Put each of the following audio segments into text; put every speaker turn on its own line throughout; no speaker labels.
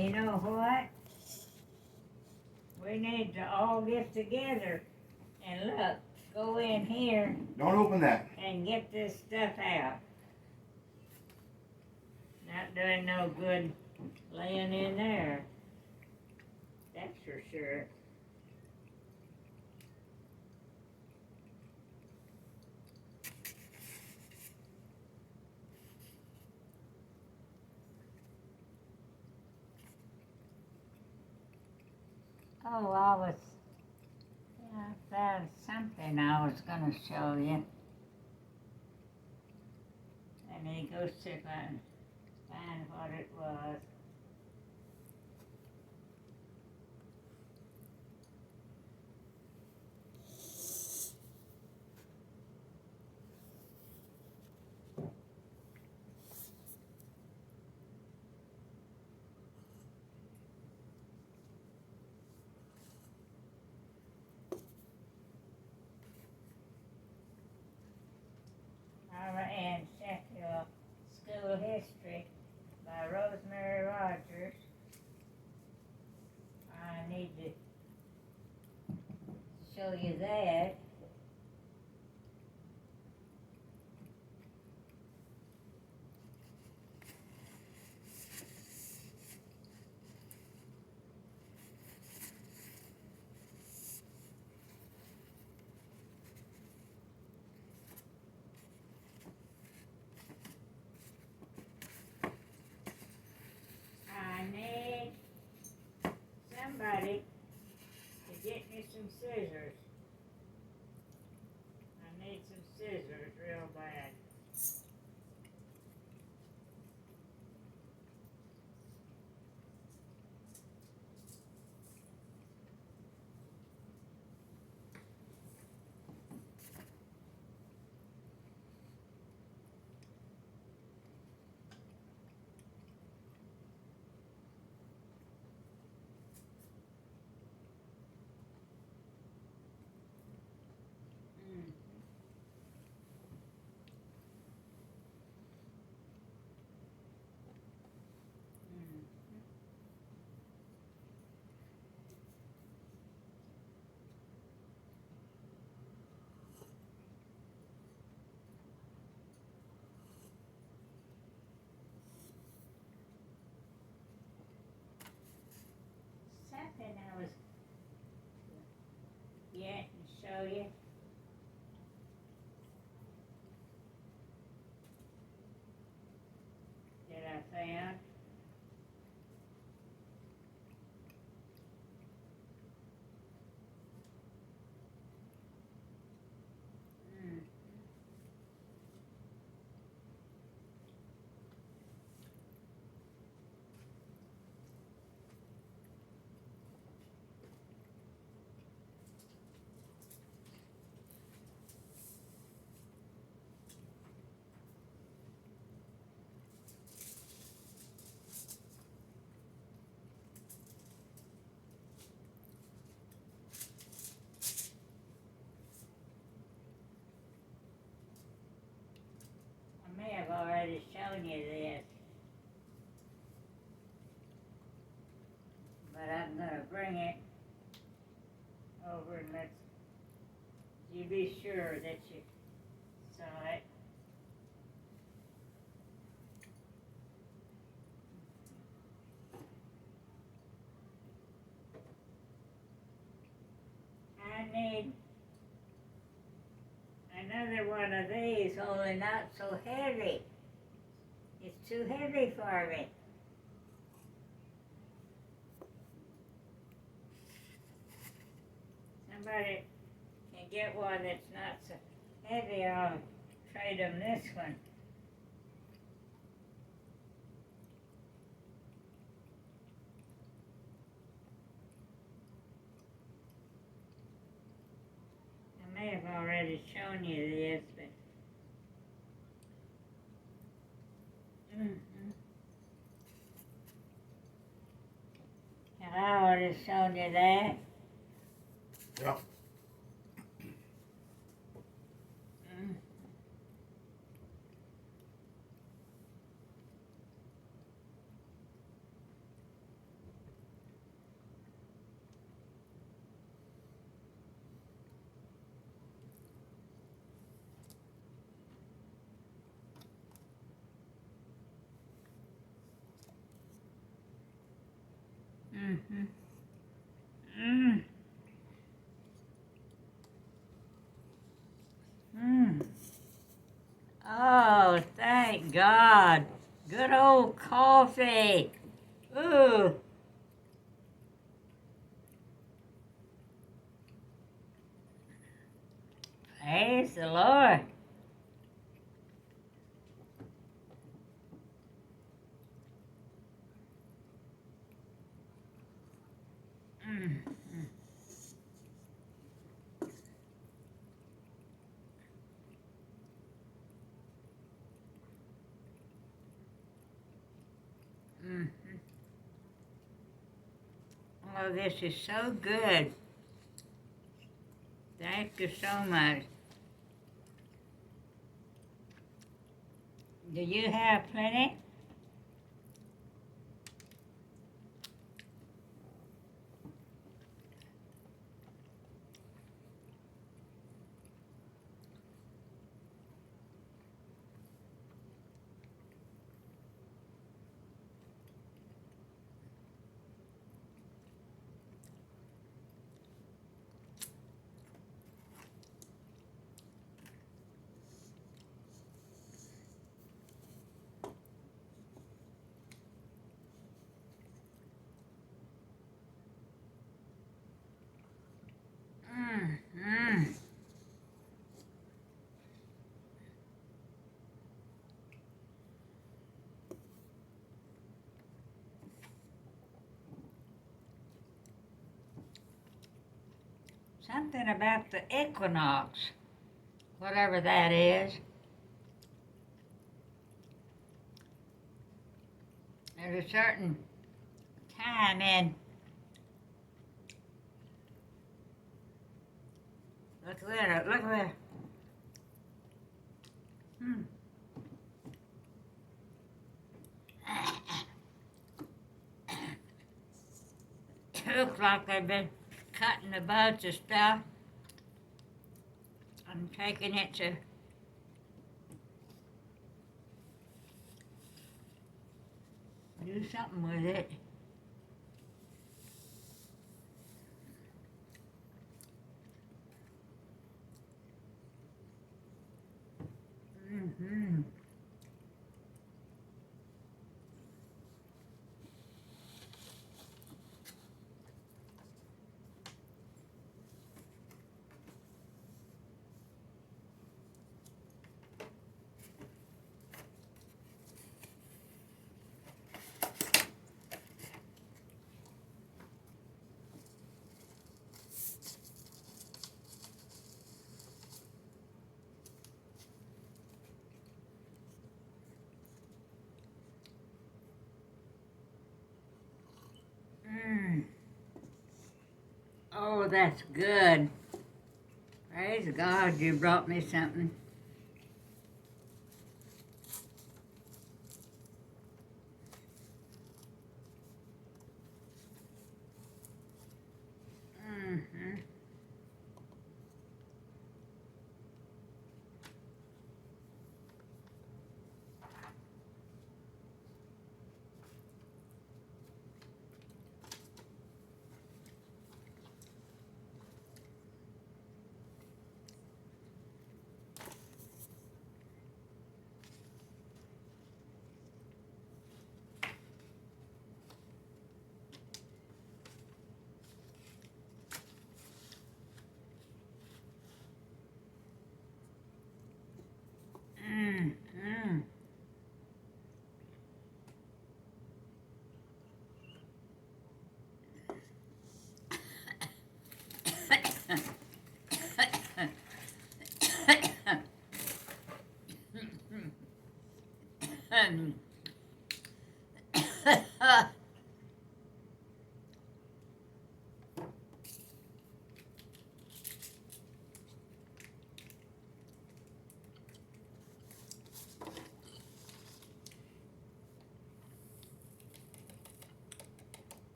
you know what? We need to all get together and look, go in here
Don't open that.
and get this stuff out. Not doing no good laying in there. That's for sure. Oh, I found something I was gonna show you. And he goes to find what it was. Our Ancestral School History by Rosemary Rogers. I need to show you that. I need somebody to get me some scissors. I need some scissors real bad. Something I was get and show you. That I found. I may have already shown you this, but I'm gonna bring it over and let you be sure that you saw it. I need another one of these, only not so heavy. It's too heavy for me. Somebody can get one that's not so heavy, I'll trade them this one. I may have already shown you this, but have I already shown you that?
Yeah.
Mm-hmm. Mm. Mm. Oh, thank God. Good old coffee. Ooh. Praise the Lord. Mm. Mm. Oh, this is so good. Thank you so much. Do you have plenty? Mm. Mm. Something about the Equinox, whatever that is. There's a certain time in. Look there, look there. Hmm. Looks like they've been cutting a bunch of stuff and taking it to do something with it. Mm-hmm. Mm. Oh, that's good. Praise God you brought me something. Mm-hmm. Mm. Mm.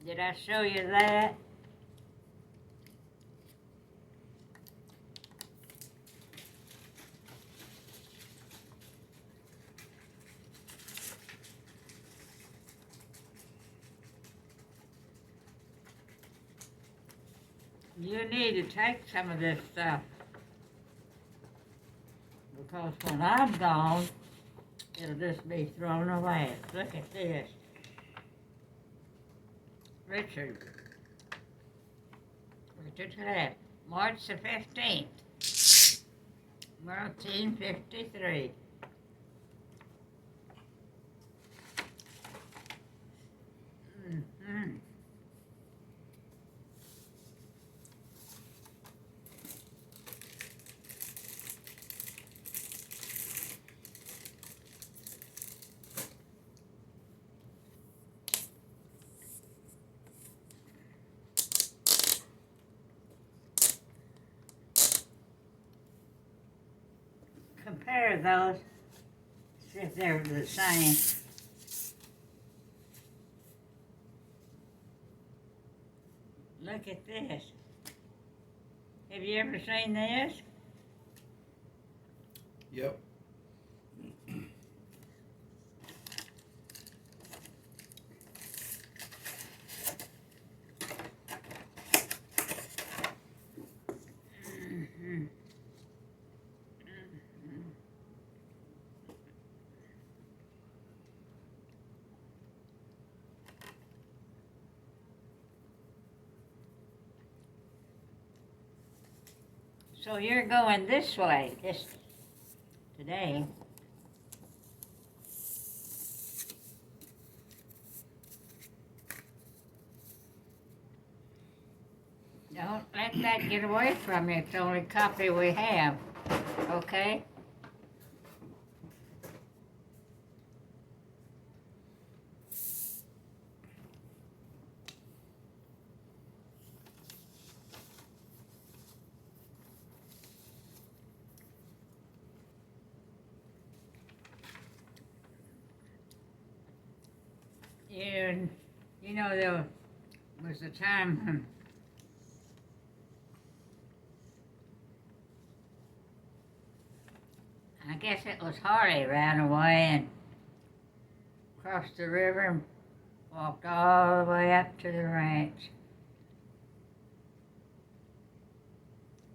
Did I show you that? You need to take some of this stuff. Because when I'm gone, it'll just be thrown away. Look at this. Richard Clapp, March the 15th, 1953. Mm-hmm. Compare those, see if they're the same. Look at this. Have you ever seen this?
Yep.
So you're going this way, this today. Don't let that get away from you. It's the only copy we have, okay? And, you know, there was a time when I guess it was Harley ran away and crossed the river and walked all the way up to the ranch.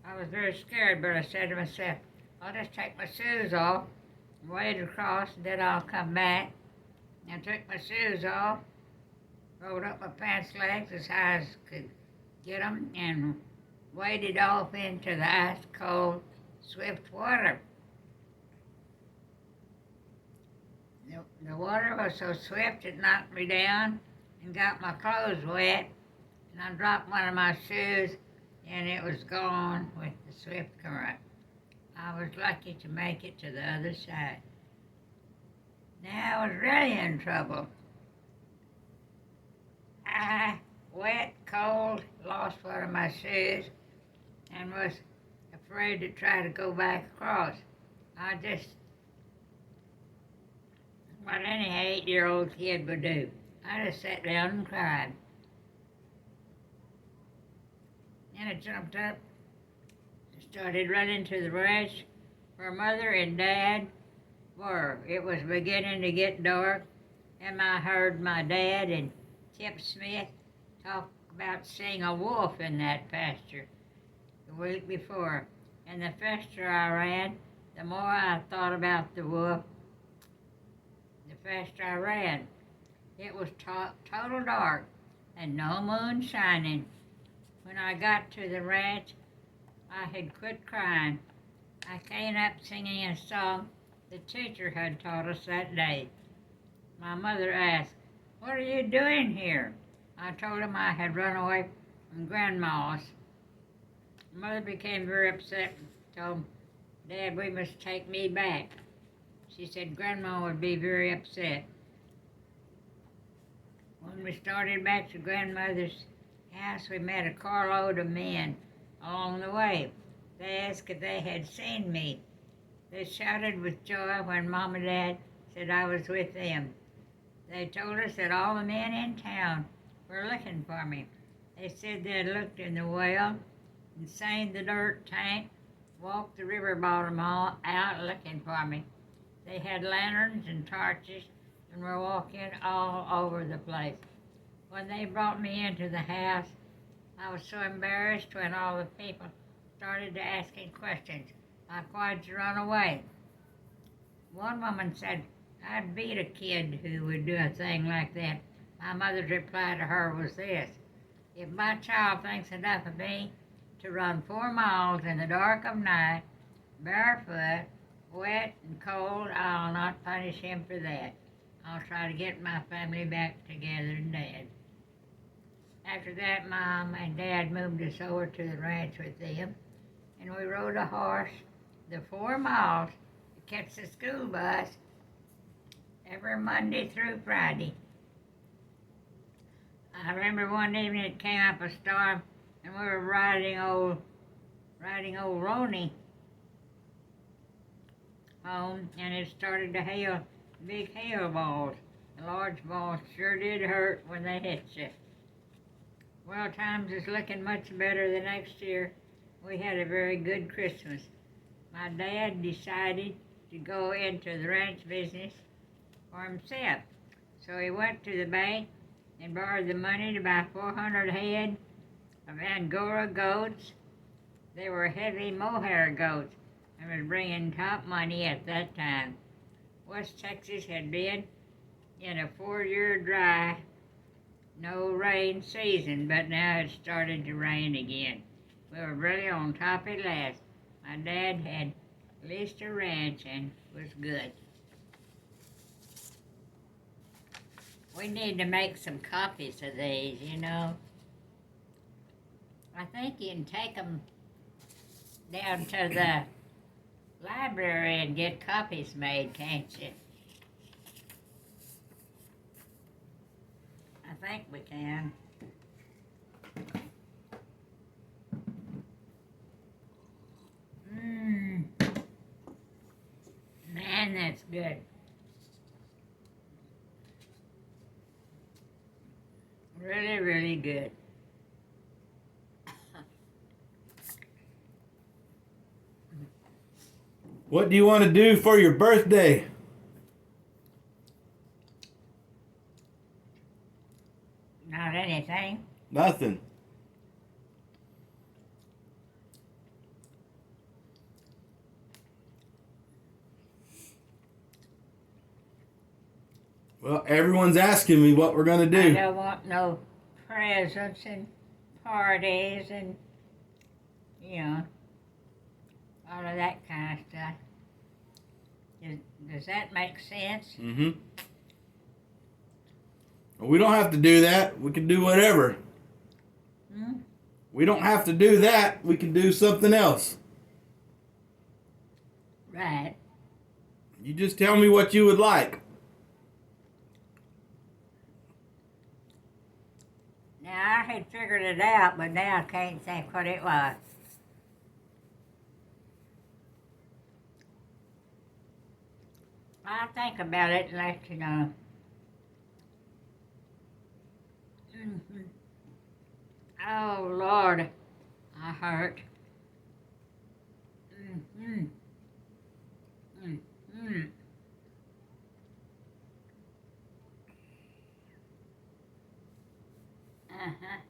I was very scared, but I said to myself, I'll just take my shoes off, wade across, and then I'll come back. I took my shoes off, rolled up my pants legs as high as I could get them, and waded off into the ice-cold, swift water. The water was so swift it knocked me down and got my clothes wet, and I dropped one of my shoes, and it was gone with the swift current. I was lucky to make it to the other side. Now I was really in trouble. I, wet, cold, lost one of my shoes and was afraid to try to go back across. What any 8-year-old kid would do. I just sat down and cried. Then I jumped up and started running to the ranch where Mother and Dad were. It was beginning to get dark, and I heard my dad and Tip Smith talk about seeing a wolf in that pasture the week before. And the faster I ran, the more I thought about the wolf, the faster I ran. It was total dark and no moon shining. When I got to the ranch, I had quit crying. I came up singing a song the teacher had taught us that day. My mother asked, "What are you doing here?" I told him I had run away from Grandma's. Mother became very upset and told Dad we must take me back. She said Grandma would be very upset. When we started back to Grandmother's house, we met a carload of men along the way. They asked if they had seen me. They shouted with joy when Mom and Dad said I was with them. They told us that all the men in town were looking for me. They said they had looked in the well and seen the dirt tank, walked the river bottom all out looking for me. They had lanterns and torches and were walking all over the place. When they brought me into the house, I was so embarrassed when all the people started asking questions, like, why'd you run away? One woman said, I'd beat a kid who would do a thing like that. My mother's reply to her was this: if my child thinks enough of me to run 4 miles in the dark of night, barefoot, wet and cold, I'll not punish him for that. I'll try to get my family back together and Dad. After that, Mom and Dad moved us over to the ranch with them, and we rode a horse the 4 miles to catch the school bus every Monday through Friday. I remember one evening it came up a storm, and we were riding old Ronnie home, and it started to hail big hail balls. The large balls sure did hurt when they hit you. Well, times is looking much better the next year. We had a very good Christmas. My dad decided to go into the ranch business for himself. So he went to the bank and borrowed the money to buy 400 head of Angora goats. They were heavy mohair goats and was bringing top money at that time. West Texas had been in a 4-year dry, no rain season, but now it started to rain again. We were really on top at last. My dad had leased a ranch and was good. We need to make some copies of these, you know. I think you can take them down to the library and get copies made, can't you? I think we can. Man, that's good. Really, really good.
What do you want to do for your birthday?
Not anything.
Nothing. Well, everyone's asking me what we're going to
I
do.
don't want no presents and parties and, you know, all of that kind of stuff. Does that make sense?
Mm-hmm. We don't have to do that. We can do whatever.
Hmm?
We don't have to do that. We can do something else.
Right.
You just tell me what you would like.
Now, I had figured it out, but now I can't think what it was. I'll think about it and let you know. Mm-hmm. Oh, Lord, I hurt. Mm-hmm. Mm-hmm. Uh-huh.